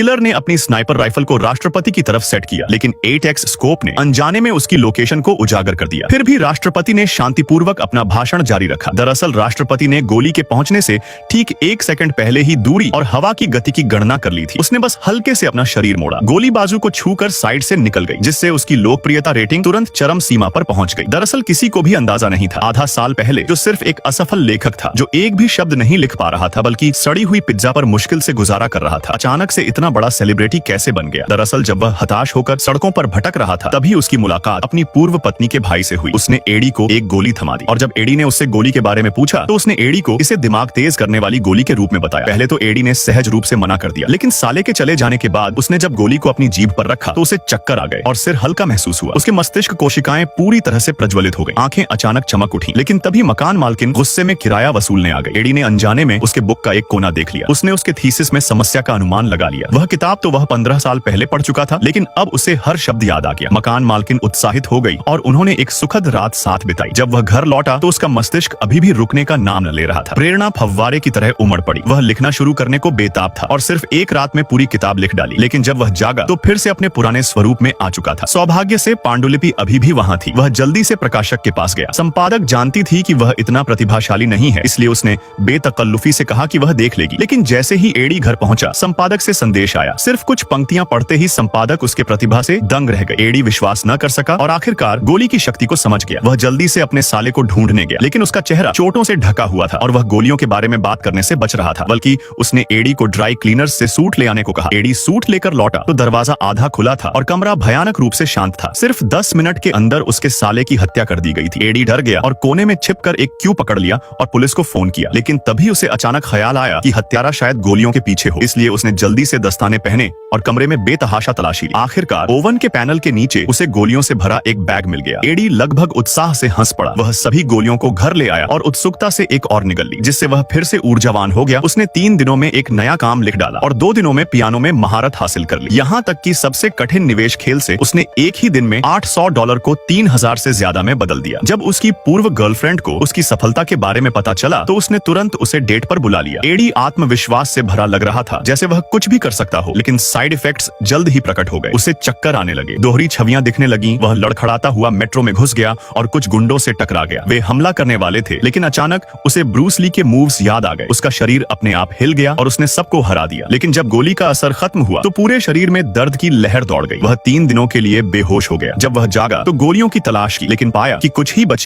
Killer ने अपनी sniper rifle को राष्ट्रपति की तरफ सेट किया, लेकिन 8x स्कोप ने अनजाने में उसकी लोकेशन को उजागर कर दिया। फिर भी राष्ट्रपति ने शांतिपूर्वक अपना भाषण जारी रखा। दरअसल राष्ट्रपति ने गोली के पहुंचने से ठीक 1 सेकंड पहले ही दूरी और हवा की गति की गणना कर ली थी। उसने बस हल्के से अपना शरीर मोड़ा, गोली बाजू को छूकर साइड से निकल गई, जिससे उसकी लोकप्रियता रेटिंग तुरंत चरम सीमा पर पहुंच गई। दरअसल किसी को भी अंदाजा नहीं था, आधा साल पहले जो सिर्फ एक असफल लेखक था, जो एक भी शब्द नहीं लिख पा रहा था बल्कि सड़ी हुई पिज्जा पर मुश्किल से गुजारा कर रहा था, अचानक से इतना बड़ा सेलिब्रिटी कैसे बन गया। दरअसल जब वह हताश होकर सड़कों पर भटक रहा था, तभी उसकी मुलाकात अपनी पूर्व पत्नी के भाई से हुई। उसने एडी को एक गोली थमा दी और जब एडी ने उससे गोली के बारे में पूछा तो उसने एडी को इसे दिमाग तेज करने वाली गोली के रूप में बताया। पहले तो एडी ने सहज रूप से मना कर दिया, लेकिन साले के चले जाने के बाद उसने जब गोली को अपनी जीभ पर रखा तो उसे चक्कर आ गए और सिर हल्का महसूस हुआ। उसके मस्तिष्क कोशिकाएं पूरी तरह से प्रज्वलित हो गई, आंखें अचानक चमक उठी। लेकिन तभी मकान मालकिन गुस्से में किराया वसूलने आ गई। एडी ने अनजाने में उसके बुक का एक कोना देख लिया। उसने उसके थीसिस में समस्या का अनुमान लगा लिया। वह किताब तो वह 15 साल पहले पढ़ चुका था, लेकिन अब उसे हर शब्द याद आ गया। मकान मालकिन उत्साहित हो गई और उन्होंने एक सुखद रात साथ बिताई। जब वह घर लौटा तो उसका मस्तिष्क अभी भी रुकने का नाम न ले रहा था। प्रेरणा फव्वारे की तरह उमड़ पड़ी। वह लिखना शुरू करने को बेताब था और सिर्फ एक रात में पूरी किताब लिख डाली। लेकिन जब वह जागा तो फिर से अपने पुराने स्वरूप में आ चुका था। सौभाग्य से पांडुलिपि अभी भी वहाँ थी। वह जल्दी से प्रकाशक के पास गया। संपादक जानती थी कि वह इतना प्रतिभाशाली नहीं है, इसलिए उसने बेतकल्लुफी से कहा कि वह देख लेगी। लेकिन जैसे ही एडी घर पहुंचा, संपादक से संदेश आया। सिर्फ कुछ पंक्तियां पढ़ते ही संपादक उसके प्रतिभा से दंग रह गए। एडी विश्वास न कर सका और आखिरकार गोली की शक्ति को समझ गया। वह जल्दी से अपने साले को ढूंढने गया, लेकिन उसका चेहरा चोटों से ढका हुआ था और वह गोलियों के बारे में बात करने से बच रहा था। बल्कि उसने एडी को ड्राई क्लीनर्स से सूट ले आने को कहा। एडी सूट लेकर लौटा तो दरवाजा आधा खुला था और कमरा भयानक रूप से शांत था। सिर्फ 10 मिनट के अंदर उसके साले की हत्या कर दी गई थी। एडी डर गया और कोने में छिपकर एक क्यू पकड़ लिया और पुलिस को फोन किया। लेकिन तभी उसे अचानक ख्याल आया कि हत्यारा शायद गोलियों के पीछे हो, इसलिए उसने जल्दी से दस्ताने पहने और कमरे में बेतहाशा तलाशी ली। आखिरकार ओवन के पैनल के नीचे उसे गोलियों से भरा एक बैग मिल गया। एडी लगभग उत्साह से हंस पड़ा। वह सभी गोलियों को घर ले आया और उत्सुकता से एक और निगल ली, जिससे वह फिर से ऊर्जावान हो गया। उसने 3 दिनों में एक नया काम लिख डाला और 2 दिनों में पियानो में महारत हासिल कर ली। यहाँ तक कि सबसे कठिन निवेश खेल से उसने एक ही दिन में $800 को 3000 से ज्यादा में बदल दिया। जब उसकी पूर्व गर्लफ्रेंड को उसकी सफलता के बारे में पता चला तो उसने तुरंत उसे डेट पर बुला लिया। एडी आत्मविश्वास से भरा लग रहा था, जैसे वह कुछ भी कर सकता हो, लेकिन साइड इफेक्ट्स जल्द ही प्रकट हो गए। उसे चक्कर आने लगे, दोहरी छवियां दिखने लगी। वह लड़खड़ाता हुआ मेट्रो में घुस गया और कुछ गुंडों से टकरा गया। वे हमला करने वाले थे, लेकिन अचानक उसे ब्रूस ली के मूव्स याद आ गए। उसका शरीर अपने आप हिल गया और उसने सबको हरा दिया। लेकिन जब गोली का असर खत्म हुआ तो पूरे शरीर में दर्द की लहर दौड़ गई। वह 3 दिनों के लिए बेहोश हो गया। जब वह जागा तो गोलियों की तलाश की, लेकिन पाया कि कुछ ही बच